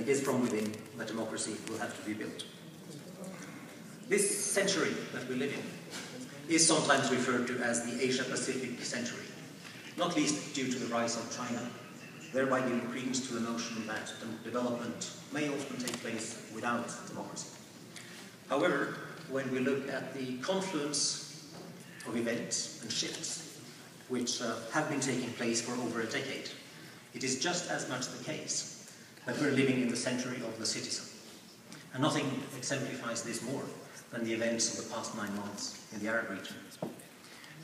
it is from within that democracy will have to be built. This century that we live in is sometimes referred to as the Asia-Pacific century, not least due to the rise of China, thereby giving credence to the notion that development may often take place without democracy. However, when we look at the confluence of events and shifts which have been taking place for over a decade, it is just as much the case that we're living in the century of the citizen. And nothing exemplifies this more than the events of the past 9 months in the Arab region.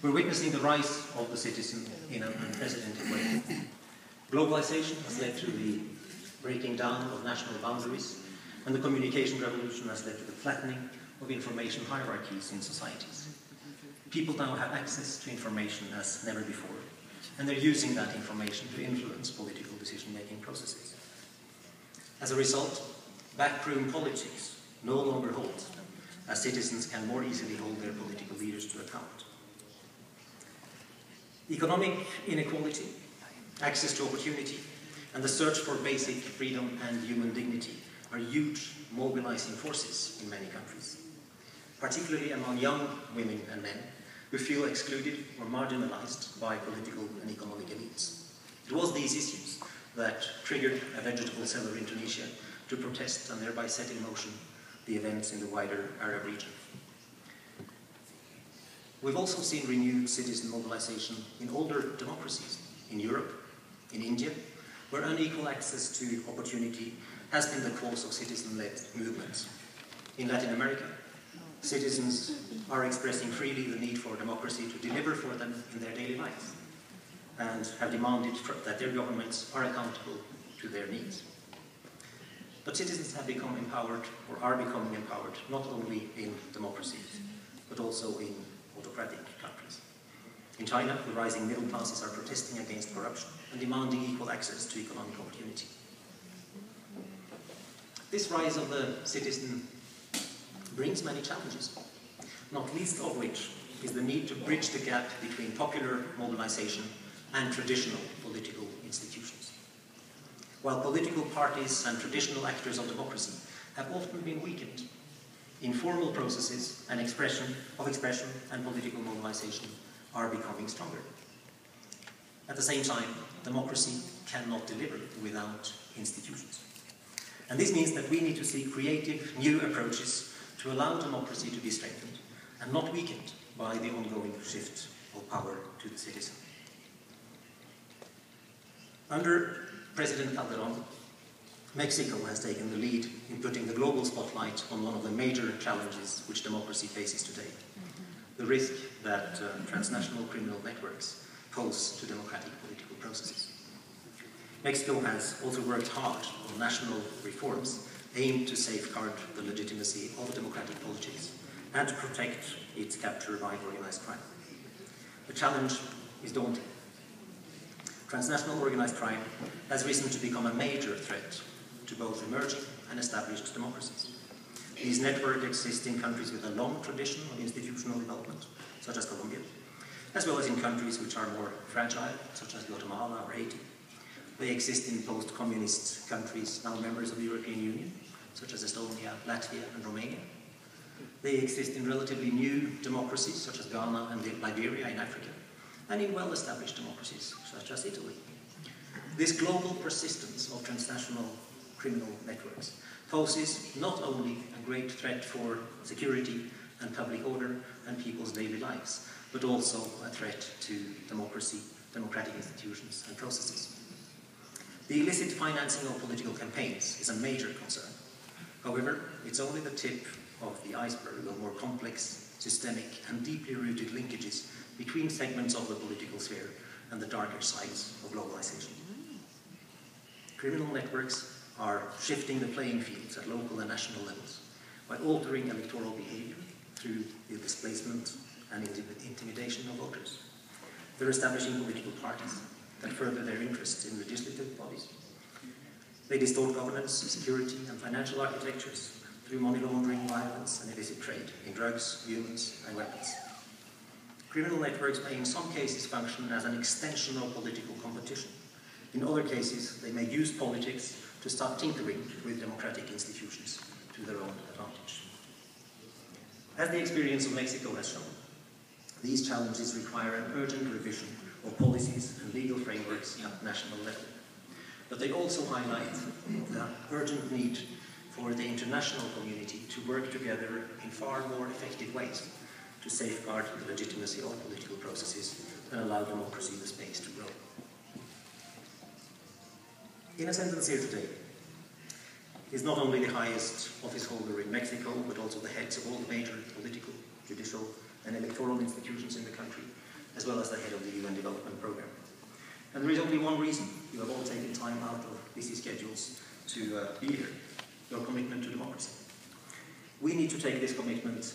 We're witnessing the rise of the citizen in an unprecedented way. Globalization has led to the breaking down of national boundaries, and the communication revolution has led to the flattening of information hierarchies in societies. People now have access to information as never before, and they're using that information to influence political decision-making processes. As a result, backroom politics no longer holds, as citizens can more easily hold their political leaders to account. Economic inequality, access to opportunity, and the search for basic freedom and human dignity are huge mobilizing forces in many countries, particularly among young women and men who feel excluded or marginalized by political and economic elites. It was these issues that triggered a vegetable seller in Tunisia to protest and thereby set in motion the events in the wider Arab region. We've also seen renewed citizen mobilization in older democracies, in Europe, in India, where unequal access to opportunity has been the cause of citizen-led movements. In Latin America, citizens are expressing freely the need for democracy to deliver for them in their daily lives, and have demanded that their governments are accountable to their needs. But citizens have become empowered, or are becoming empowered, not only in democracies, but also in autocratic countries. In China, the rising middle classes are protesting against corruption and demanding equal access to economic opportunity. This rise of the citizen brings many challenges, not least of which is the need to bridge the gap between popular mobilization and traditional political institutions. While political parties and traditional actors of democracy have often been weakened, informal processes and expression and political mobilization are becoming stronger. At the same time, democracy cannot deliver without institutions. And this means that we need to seek creative new approaches to allow democracy to be strengthened and not weakened by the ongoing shift of power to the citizen. Under President Calderon, Mexico has taken the lead in putting the global spotlight on one of the major challenges which democracy faces today, the risk that transnational criminal networks pose to democratic political processes. Mexico has also worked hard on national reforms aimed to safeguard the legitimacy of democratic politics and to protect its capture by organized crime. The challenge is daunting. Transnational organized crime has risen to become a major threat to both emerging and established democracies. These networks exist in countries with a long tradition of institutional development, such as Colombia, as well as in countries which are more fragile, such as Guatemala or Haiti. They exist in post-communist countries now members of the European Union, such as Estonia, Latvia, and Romania. They exist in relatively new democracies, such as Ghana and Liberia in Africa, and in well-established democracies, such as Italy. This global persistence of transnational criminal networks poses not only a great threat for security and public order and people's daily lives, but also a threat to democracy, democratic institutions and processes. The illicit financing of political campaigns is a major concern. However, it's only the tip of the iceberg of more complex, systemic, and deeply rooted linkages between segments of the political sphere and the darker sides of globalization. Criminal networks are shifting the playing fields at local and national levels by altering electoral behavior through the displacement and intimidation of voters. They're establishing political parties that further their interests in legislative bodies. They distort governance, security, and financial architectures through money laundering, violence, and illicit trade in drugs, humans, and weapons. Criminal networks may in some cases function as an extension of political competition. In other cases, they may use politics to start tinkering with democratic institutions to their own advantage. As the experience of Mexico has shown, these challenges require an urgent revision of policies and legal frameworks at national level. But they also highlight the urgent need for the international community to work together in far more effective ways to safeguard the legitimacy of political processes and allow democracy the space to grow. In a sentence here today is not only the highest office holder in Mexico, but also the heads of all the major political, judicial, and electoral institutions in the country, as well as the head of the UN Development Programme. And there is only one reason you have all taken time out of busy schedules to be here: your commitment to democracy. We need to take this commitment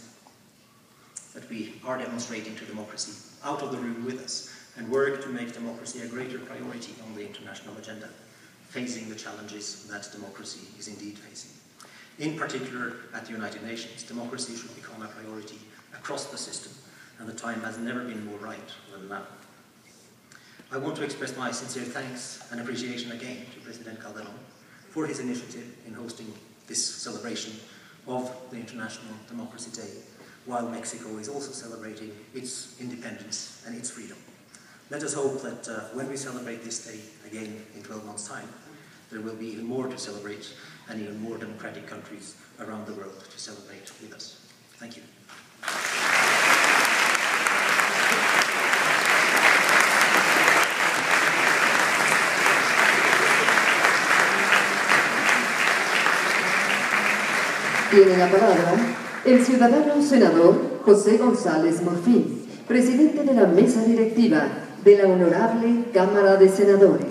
that we are demonstrating to democracy out of the room with us and work to make democracy a greater priority on the international agenda, facing the challenges that democracy is indeed facing. In particular, at the United Nations, democracy should become a priority across the system, and the time has never been more right than now. I want to express my sincere thanks and appreciation again to President Calderon for his initiative in hosting this celebration of the International Democracy Day, while Mexico is also celebrating its independence and its freedom. Let us hope that when we celebrate this day again in 12 months' time, there will be even more to celebrate and even more democratic countries around the world to celebrate with us. Thank you. Tiene la palabra el ciudadano senador José González Morfín, presidente de la mesa directiva de la Honorable Cámara de Senadores.